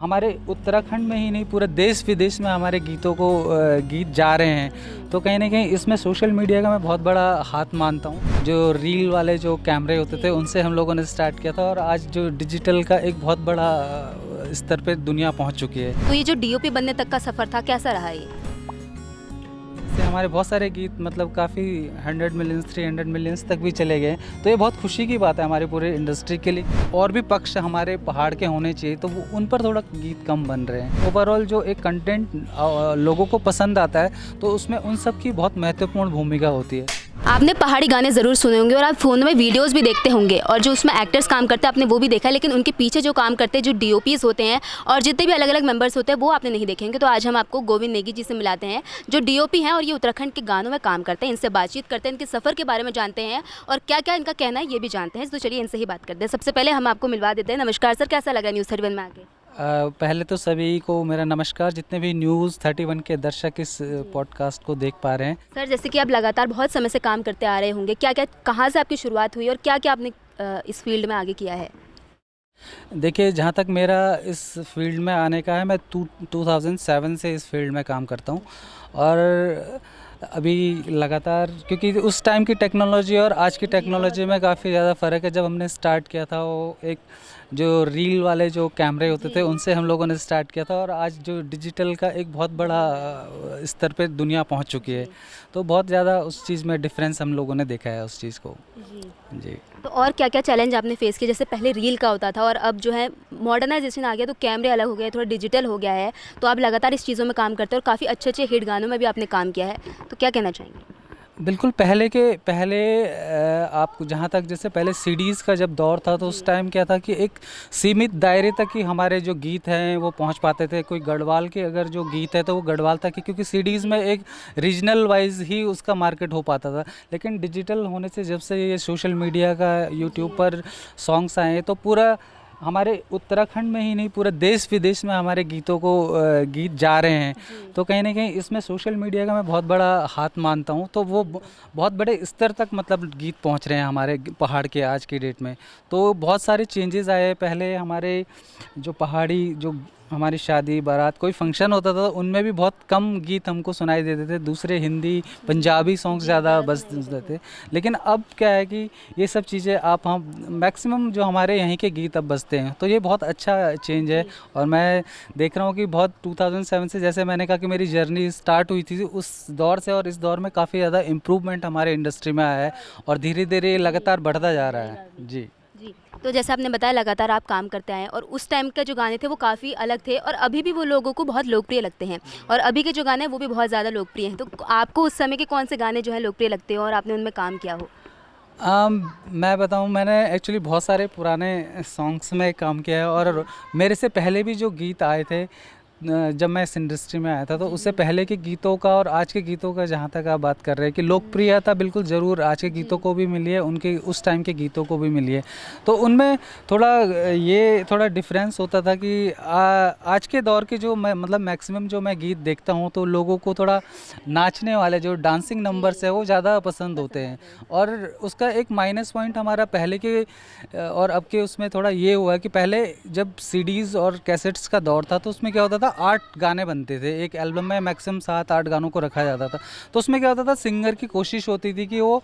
हमारे उत्तराखंड में ही नहीं, पूरे देश विदेश में हमारे गीतों को गीत जा रहे हैं। तो कहीं ना कहीं इसमें सोशल मीडिया का मैं बहुत बड़ा हाथ मानता हूँ। जो रील वाले जो कैमरे होते थे उनसे हम लोगों ने स्टार्ट किया था, और आज जो डिजिटल का एक बहुत बड़ा स्तर पे दुनिया पहुँच चुकी है। तो ये जो डीओपी बनने तक का सफ़र था, कैसा रहा ये? से हमारे बहुत सारे गीत मतलब काफ़ी 100 मिलियंस 300 मिलियंस तक भी चले गए। तो ये बहुत खुशी की बात है हमारे पूरे इंडस्ट्री के लिए। और भी पक्ष हमारे पहाड़ के होने चाहिए, तो वो उन पर थोड़ा गीत कम बन रहे हैं। ओवरऑल जो एक कंटेंट लोगों को पसंद आता है, तो उसमें उन सब की बहुत महत्वपूर्ण भूमिका होती है। आपने पहाड़ी गाने ज़रूर सुने होंगे और आप फ़ोन में वीडियोस भी देखते होंगे, और जो उसमें एक्टर्स काम करते हैं आपने वो भी देखा है, लेकिन उनके पीछे जो काम करते हैं, जो डीओपीज़ होते हैं और जितने भी अलग अलग मेंबर्स होते हैं, वो आपने नहीं देखेंगे। तो आज हम आपको गोविंद नेगी जी से मिलाते हैं, जो डीओपी हैं और ये उत्तराखंड के गानों में काम करते हैं। इनसे बातचीत करते हैं, इनके सफ़र के बारे में जानते हैं और क्या क्या इनका कहना है ये भी जानते हैं। तो चलिए इनसे ही बात करते हैं। सबसे पहले हम आपको मिलवा देते हैं। नमस्कार सर, कैसा लग रहा है न्यूज़ 31 में आके? पहले तो सभी को मेरा नमस्कार, जितने भी न्यूज़ 31 के दर्शक इस पॉडकास्ट को देख पा रहे हैं। सर, जैसे कि आप लगातार बहुत समय से काम करते आ रहे होंगे, क्या क्या कहाँ से आपकी शुरुआत हुई और क्या क्या आपने इस फील्ड में आगे किया है? देखिए, जहाँ तक मेरा इस फील्ड में आने का है, मैं 2007 से इस फील्ड में काम करता हूँ। और अभी लगातार, क्योंकि उस टाइम की टेक्नोलॉजी और आज की टेक्नोलॉजी में काफ़ी ज़्यादा फ़र्क है। जब हमने स्टार्ट किया था, वो एक जो रील वाले जो कैमरे होते थे उनसे हम लोगों ने स्टार्ट किया था, और आज जो डिजिटल का एक बहुत बड़ा स्तर पे दुनिया पहुंच चुकी है। तो बहुत ज़्यादा उस चीज़ में डिफरेंस हम लोगों ने देखा है उस चीज़ को। जी। तो और क्या क्या चैलेंज आपने फेस किए? जैसे पहले रील का होता था और अब जो है मॉडर्नाइजेशन आ गया, तो कैमरे अलग हो गए, थोड़ा डिजिटल हो गया है। तो आप लगातार इस चीज़ों में काम करते हो और काफ़ी अच्छे अच्छे हिट गानों में भी आपने काम किया है। तो क्या कहना चाहेंगे? बिल्कुल, पहले आप जहाँ तक, जैसे पहले सीडीज़ का जब दौर था, तो उस टाइम क्या था कि एक सीमित दायरे तक ही हमारे जो गीत हैं वो पहुँच पाते थे। कोई गढ़वाल के अगर जो गीत है तो वो गढ़वाल तक ही, क्योंकि सीडीज़ में एक रीजनल वाइज ही उसका मार्केट हो पाता था। लेकिन डिजिटल होने से, जब से ये सोशल मीडिया का यूट्यूब पर सॉन्ग्स आए, तो पूरा हमारे उत्तराखंड में ही नहीं, पूरे देश विदेश में हमारे गीतों को गीत जा रहे हैं। तो कहीं ना कहीं इसमें सोशल मीडिया का मैं बहुत बड़ा हाथ मानता हूँ। तो वो बहुत बड़े स्तर तक मतलब गीत पहुँच रहे हैं हमारे पहाड़ के आज की डेट में। तो बहुत सारे चेंजेस आए। पहले हमारे जो पहाड़ी, जो हमारी शादी बारात कोई फंक्शन होता था, उनमें भी बहुत कम गीत हमको सुनाई देते थे। दूसरे हिंदी पंजाबी सॉन्ग्स ज़्यादा बजते थे। लेकिन अब क्या है कि ये सब चीज़ें आप हम मैक्सिमम जो हमारे यहीं के गीत अब बजते हैं। तो ये बहुत अच्छा चेंज है। और मैं देख रहा हूँ कि बहुत 2007 से, जैसे मैंने कहा कि मेरी जर्नी स्टार्ट हुई थी, उस दौर से और इस दौर में काफ़ी ज़्यादा इम्प्रूवमेंट हमारे इंडस्ट्री में आया है, और धीरे धीरे लगातार बढ़ता जा रहा है। जी। जी। तो जैसे आपने बताया लगातार आप काम करते आए हैं और उस टाइम के जो गाने थे वो काफ़ी अलग थे और अभी भी वो लोगों को बहुत लोकप्रिय लगते हैं, और अभी के जो गाने हैं वो भी बहुत ज़्यादा लोकप्रिय हैं। तो आपको उस समय के कौन से गाने जो है लोकप्रिय लगते हैं और आपने उनमें काम किया हो? मैं बताऊँ, मैंने एक्चुअली बहुत सारे पुराने सॉन्ग्स में काम किया है। और मेरे से पहले भी जो गीत आए थे, जब मैं इस इंडस्ट्री में आया था, तो उससे पहले के गीतों का और आज के गीतों का, जहाँ तक आप बात कर रहे हैं कि लोकप्रियता बिल्कुल ज़रूर आज के गीतों को भी मिली है, उनके उस टाइम के गीतों को भी मिली है। तो उनमें थोड़ा डिफरेंस होता था कि आज के दौर के जो मैं मतलब मैक्सिमम जो मैं गीत देखता हूँ, तो लोगों को थोड़ा नाचने वाले जो डांसिंग नंबर्स है वो ज़्यादा पसंद होते हैं। और उसका एक माइनस पॉइंट हमारा पहले के और अब के उसमें थोड़ा ये हुआ है कि पहले जब सीडीज़ और कैसेट्स का दौर था, तो उसमें क्या होता था, 8 गाने बनते थे एक एल्बम में, मैक्सिमम 7-8 गानों को रखा जाता था। तो उसमें क्या होता था, सिंगर की कोशिश होती थी कि वो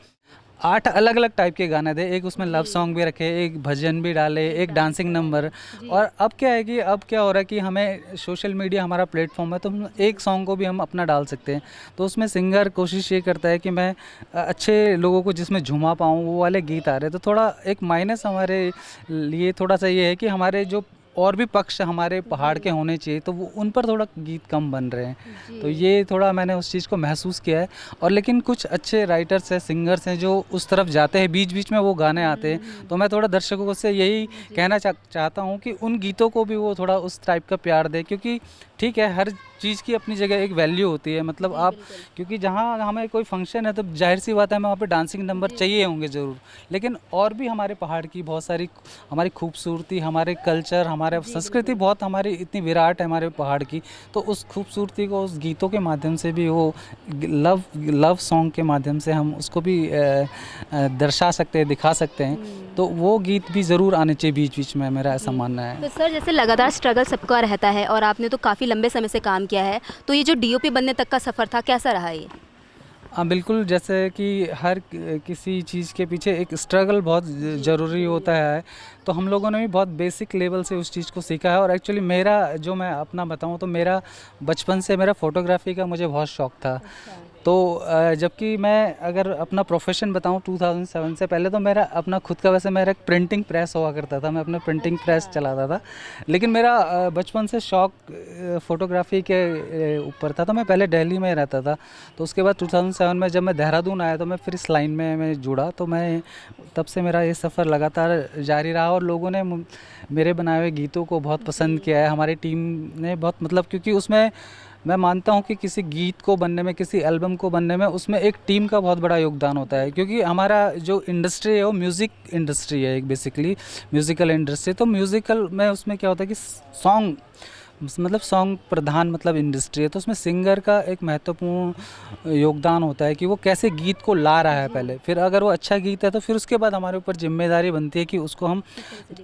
8 अलग अलग टाइप के गाने थे। एक उसमें लव सॉन्ग भी रखे, एक भजन भी डाले, एक डांसिंग नंबर। और अब क्या है कि अब क्या हो रहा है कि हमें सोशल मीडिया हमारा प्लेटफॉर्म है, तो हम एक सॉन्ग को भी हम अपना डाल सकते हैं। तो उसमें सिंगर कोशिश ये करता है कि मैं अच्छे लोगों को जिसमें झुमा पाऊँ, वो वाले गीत आ रहे हैं। तो थोड़ा एक माइनस हमारे लिए थोड़ा सा ये है कि हमारे जो और भी पक्ष हमारे पहाड़ के होने चाहिए, तो वो उन पर थोड़ा गीत कम बन रहे हैं। तो ये थोड़ा मैंने उस चीज़ को महसूस किया है। और लेकिन कुछ अच्छे राइटर्स हैं, सिंगर्स हैं, जो उस तरफ जाते हैं, बीच बीच में वो गाने आते हैं। तो मैं थोड़ा दर्शकों से यही कहना चाहता हूँ कि उन गीतों को भी वो थोड़ा उस टाइप का प्यार दे, क्योंकि ठीक है, हर चीज़ की अपनी जगह एक वैल्यू होती है। मतलब आप, क्योंकि जहाँ हमें कोई फंक्शन है, तो जाहिर सी बात है हमें वहाँ पे डांसिंग नंबर चाहिए होंगे ज़रूर। लेकिन और भी हमारे पहाड़ की बहुत सारी हमारी खूबसूरती, हमारे कल्चर, हमारे हमारे संस्कृति बहुत हमारी इतनी विराट है हमारे पहाड़ की, तो उस खूबसूरती को उस गीतों के माध्यम से भी वो लव सॉन्ग के माध्यम से हम उसको भी दर्शा सकते हैं, दिखा सकते हैं। तो वो गीत भी ज़रूर आने चाहिए बीच बीच में, मेरा ऐसा मानना है। तो सर जैसे लगातार स्ट्रगल सबका रहता है और आपने तो काफ़ी लंबे समय से काम किया है, तो ये जो डीओपी बनने तक का सफ़र था कैसा रहा ये? हाँ बिल्कुल, जैसे कि हर किसी चीज़ के पीछे एक स्ट्रगल बहुत ज़रूरी होता है, तो हम लोगों ने भी बहुत बेसिक लेवल से उस चीज़ को सीखा है। और एक्चुअली मेरा जो मैं अपना बताऊँ तो मेरा बचपन से मेरा फ़ोटोग्राफी का मुझे बहुत शौक़ था। तो जबकि मैं अगर अपना प्रोफेशन बताऊँ 2007 से पहले तो मेरा अपना खुद का वैसे मेरा एक प्रिंटिंग प्रेस हुआ करता था, मैं अपना प्रिंटिंग प्रेस चलाता था। लेकिन मेरा बचपन से शौक़ फ़ोटोग्राफी के ऊपर था, तो मैं पहले दिल्ली में रहता था। तो उसके बाद 2007 में जब मैं देहरादून आया तो मैं फिर इस लाइन में मैं जुड़ा, तो मैं तब से मेरा ये सफ़र लगातार जारी रहा और लोगों ने मेरे बनाए हुए गीतों को बहुत पसंद किया है। हमारी टीम ने बहुत मतलब, क्योंकि उसमें मैं मानता हूँ कि किसी गीत को बनने में, किसी एल्बम को बनने में उसमें एक टीम का बहुत बड़ा योगदान होता है। क्योंकि हमारा जो इंडस्ट्री है वो म्यूज़िक इंडस्ट्री है, एक बेसिकली म्यूज़िकल इंडस्ट्री। तो म्यूज़िकल में उसमें क्या होता है कि सॉन्ग मतलब सॉन्ग प्रधान मतलब इंडस्ट्री है, तो उसमें सिंगर का एक महत्वपूर्ण योगदान होता है कि वो कैसे गीत को ला रहा है पहले, फिर अगर वो अच्छा गीत है तो फिर उसके बाद हमारे ऊपर जिम्मेदारी बनती है कि उसको हम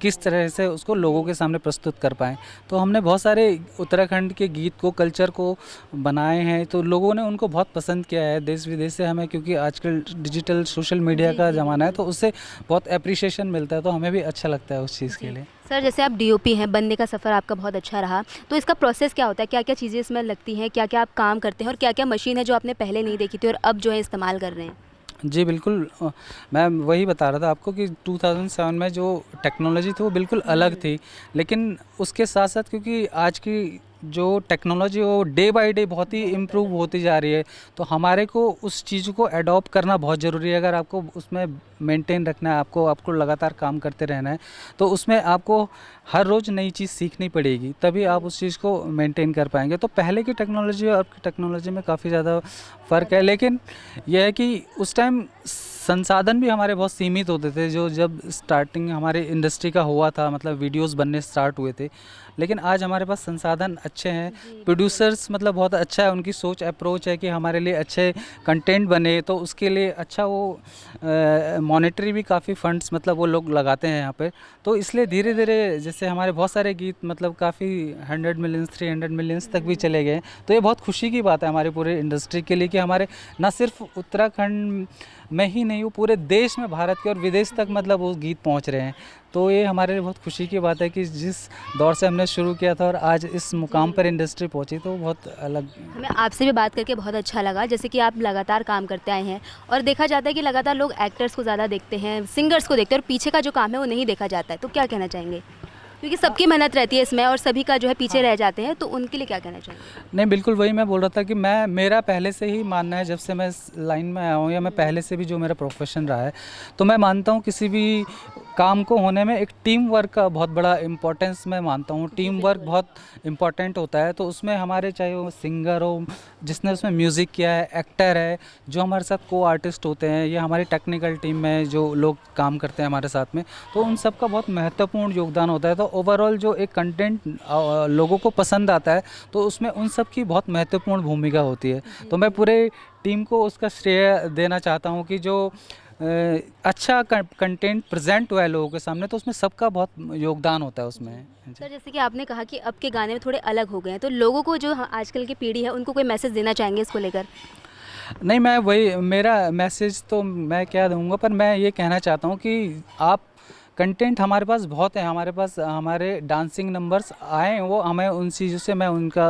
किस तरह से उसको लोगों के सामने प्रस्तुत कर पाएँ। तो हमने बहुत सारे उत्तराखंड के गीत को, कल्चर को बनाए हैं, तो लोगों ने उनको बहुत पसंद किया है देश विदेश से हमें, क्योंकि आजकल डिजिटल सोशल मीडिया का ज़माना है, तो उससे बहुत एप्रिसिएशन मिलता है, तो हमें भी अच्छा लगता है उस चीज़ के लिए। सर जैसे आप डीओपी हैं, बनने का सफ़र आपका बहुत अच्छा रहा, तो इसका प्रोसेस क्या होता है? क्या-क्या चीज़ें इसमें लगती हैं? क्या-क्या आप काम करते हैं और क्या-क्या मशीन है जो आपने पहले नहीं देखी थी और अब जो है इस्तेमाल कर रहे हैं? जी बिल्कुल, मैं वही बता रहा था आपको कि 2007 में जो टेक्नोलॉजी थी वो बिल्कुल अलग थी, लेकिन उसके साथ-साथ क्योंकि आज की जो टेक्नोलॉजी वो डे बाय डे बहुत ही इम्प्रूव होती जा रही है, तो हमारे को उस चीज़ को एडॉप्ट करना बहुत ज़रूरी है। अगर आपको उसमें मेंटेन रखना है, आपको लगातार काम करते रहना है, तो उसमें आपको हर रोज़ नई चीज़ सीखनी पड़ेगी, तभी आप उस चीज़ को मेंटेन कर पाएंगे। तो पहले की टेक्नोलॉजी और अब की टेक्नोलॉजी में काफ़ी ज़्यादा फ़र्क है, लेकिन यह है कि उस टाइम संसाधन भी हमारे बहुत सीमित होते थे। जो जब स्टार्टिंग हमारे इंडस्ट्री का हुआ था, मतलब वीडियोस बनने स्टार्ट हुए थे, लेकिन आज हमारे पास संसाधन अच्छे हैं, प्रोड्यूसर्स मतलब बहुत अच्छा है, उनकी सोच अप्रोच है कि हमारे लिए अच्छे कंटेंट बने, तो उसके लिए अच्छा वो मॉनेटरी भी काफ़ी फंड्स मतलब वो लोग लगाते हैं यहाँ पे। तो इसलिए धीरे धीरे जैसे हमारे बहुत सारे गीत मतलब काफ़ी 100 मिलियंस 300 मिलियंस तक भी चले गए, तो ये बहुत खुशी की बात है हमारे पूरे इंडस्ट्री के लिए कि हमारे ना सिर्फ उत्तराखंड में ही नहीं, वो पूरे देश में, भारत के और विदेश तक मतलब वो गीत पहुंच रहे हैं। तो ये हमारे लिए बहुत खुशी की बात है कि जिस दौर से हमने शुरू किया था और आज इस मुकाम पर इंडस्ट्री पहुंची, तो बहुत अलग। हमें आपसे भी बात करके बहुत अच्छा लगा, जैसे कि आप लगातार काम करते आए हैं और देखा जाता है कि लगातार लोग एक्टर्स को ज़्यादा देखते हैं, सिंगर्स को देखते हैं और पीछे का जो काम है वो नहीं देखा जाता है, तो क्या कहना चाहेंगे? क्योंकि सबकी मेहनत रहती है इसमें और सभी का जो है पीछे रह जाते हैं, तो उनके लिए क्या कहना चाहेंगे? नहीं बिल्कुल, वही मैं बोल रहा था कि मेरा पहले से ही मानना है, जब से मैं इस लाइन में आया हूँ या मैं पहले से भी जो मेरा प्रोफेशन रहा है, तो मैं मानता हूँ किसी भी काम को होने में एक टीम वर्क का बहुत बड़ा इम्पोर्टेंस मैं मानता हूँ। टीम वर्क बहुत इम्पोर्टेंट होता है, तो उसमें हमारे चाहे वो सिंगर हो, जिसने उसमें म्यूज़िक किया है, एक्टर है, जो हमारे साथ को आर्टिस्ट होते हैं, या हमारी टेक्निकल टीम में जो लोग काम करते हैं हमारे साथ में, तो उन सब का बहुत महत्वपूर्ण योगदान होता है। तो ओवरऑल जो एक कंटेंट लोगों को पसंद आता है, तो उसमें उन सब की बहुत महत्वपूर्ण भूमिका होती है। तो मैं पूरे टीम को उसका श्रेय देना चाहता हूँ कि जो अच्छा कंटेंट प्रेजेंट हुआ है लोगों के सामने, तो उसमें सबका बहुत योगदान होता है उसमें। सर जैसे कि आपने कहा कि अब के गाने में थोड़े अलग हो गए हैं, तो लोगों को जो आजकल की पीढ़ी है उनको कोई मैसेज देना चाहेंगे इसको लेकर? नहीं, मैं वही, मेरा मैसेज तो मैं क्या दूंगा, पर मैं ये कहना चाहता हूँ कि आप कंटेंट हमारे पास बहुत है, हमारे पास हमारे डांसिंग नंबर्स आए, वो हमें उन चीज़ों से मैं उनका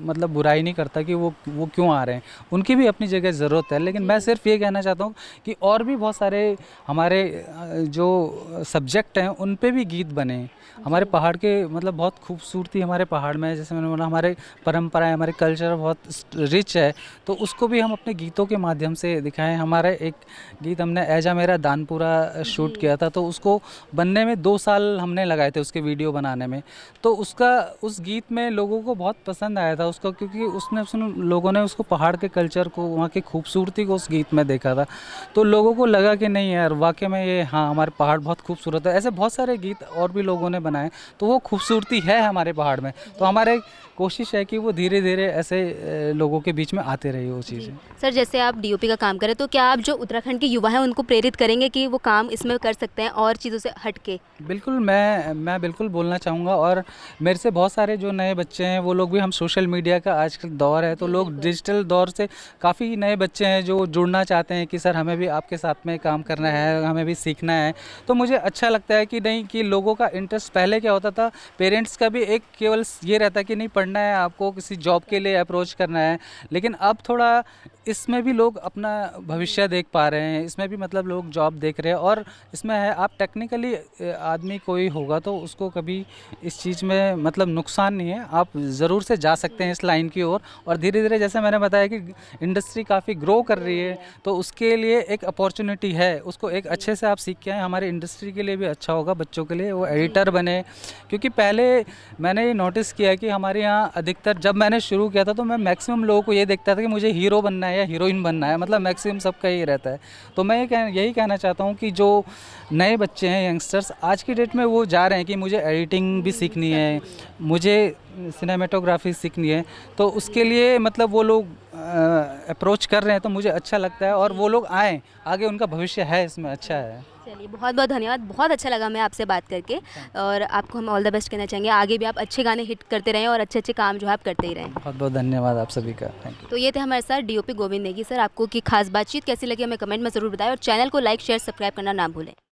मतलब बुराई नहीं करता कि वो क्यों आ रहे हैं, उनकी भी अपनी जगह ज़रूरत है। लेकिन मैं सिर्फ ये कहना चाहता हूँ कि और भी बहुत सारे हमारे जो सब्जेक्ट हैं उन पे भी गीत बने। हमारे पहाड़ के मतलब बहुत खूबसूरती हमारे पहाड़ में है, जैसे मैंने बोला हमारे परंपराएं, हमारे कल्चर बहुत रिच है, तो उसको भी हम अपने गीतों के माध्यम से दिखाएं। हमारा एक गीत हमने ऐजा मेरा दानपुरा शूट किया था, तो उसको बनने में 2 साल हमने लगाए थे उसके वीडियो बनाने में। तो उस गीत में लोगों को बहुत पसंद आया था उसको, क्योंकि लोगों ने उसको पहाड़ के कल्चर को, वहाँ की खूबसूरती को उस गीत में देखा था। तो लोगों को लगा कि नहीं यार, वाकई में ये हाँ, हमारे पहाड़ बहुत खूबसूरत है। ऐसे बहुत सारे गीत और भी लोगों ने बनाए, तो वो खूबसूरती है हमारे पहाड़ में। तो हमारे कोशिश है कि वो धीरे धीरे ऐसे लोगों के बीच में आते रहे वो चीज़ें। सर, जैसे आप डीओपी का काम करें, तो क्या आप जो उत्तराखंड के युवा हैं उनको प्रेरित करेंगे कि वो काम इसमें कर सकते हैं और चीज़ों से हट के? बिल्कुल, मैं बिल्कुल बोलना चाहूँगा। और मेरे से बहुत सारे जो नए बच्चे हैं वो लोग भी, हम सोशल मीडिया का आजकल दौर है, तो लोग डिजिटल दौर से काफ़ी नए बच्चे हैं जो जुड़ना चाहते हैं कि सर हमें भी आपके साथ में काम करना है, हमें भी सीखना है। तो मुझे अच्छा लगता है कि नहीं, कि लोगों का इंटरेस्ट पहले क्या होता था, पेरेंट्स का भी एक केवल ये रहता कि नहीं पढ़ना है, आपको किसी जॉब के लिए अप्रोच करना है। लेकिन अब थोड़ा इसमें भी लोग अपना भविष्य देख पा रहे हैं, इसमें भी मतलब लोग जॉब देख रहे हैं। और इसमें है, आप टेक्निकली आदमी कोई होगा तो उसको कभी इस चीज़ में मतलब नुकसान नहीं है, आप ज़रूर से जा सकते हैं इस लाइन की ओर। और धीरे धीरे, जैसे मैंने बताया कि इंडस्ट्री काफ़ी ग्रो कर रही है, तो उसके लिए एक अपॉर्चुनिटी है, उसको एक अच्छे से आप सीख के आएँ, हमारी इंडस्ट्री के लिए भी अच्छा होगा, बच्चों के लिए वो एडिटर बने। क्योंकि पहले मैंने ये नोटिस किया कि हमारे यहाँ अधिकतर, जब मैंने शुरू किया था तो मैं मैक्सिमम लोगों को ये देखता था कि मुझे हीरो बनना है या हीरोइन बनना है, मतलब मैक्सिमम सबका यही रहता है। तो मैं यही कहना चाहता हूँ कि जो नए बच्चे हैं, यंगस्टर्स, आज की डेट में वो जा रहे हैं कि मुझे एडिटिंग भी सीखनी है, मुझे सिनेमेटोग्राफी सीखनी है, तो उसके लिए मतलब वो लोग अप्रोच कर रहे हैं, तो मुझे अच्छा लगता है। और वो लोग आएँ, आगे उनका भविष्य है इसमें, अच्छा है। चलिए, बहुत बहुत धन्यवाद, बहुत अच्छा लगा मैं आपसे बात करके। और आपको हम ऑल द बेस्ट कहना चाहेंगे, आगे भी आप अच्छे गाने हिट करते रहें और अच्छे अच्छे काम जो है आप करते ही रहें। बहुत बहुत धन्यवाद आप सभी का, थैंक यू। तो ये थे हमारे साथ डीओपी गोविंद नेगी सर। आपको की खास बातचीत कैसी लगी हमें कमेंट में ज़रूर बताएं, और चैनल को लाइक शेयर सब्सक्राइब करना ना भूलें।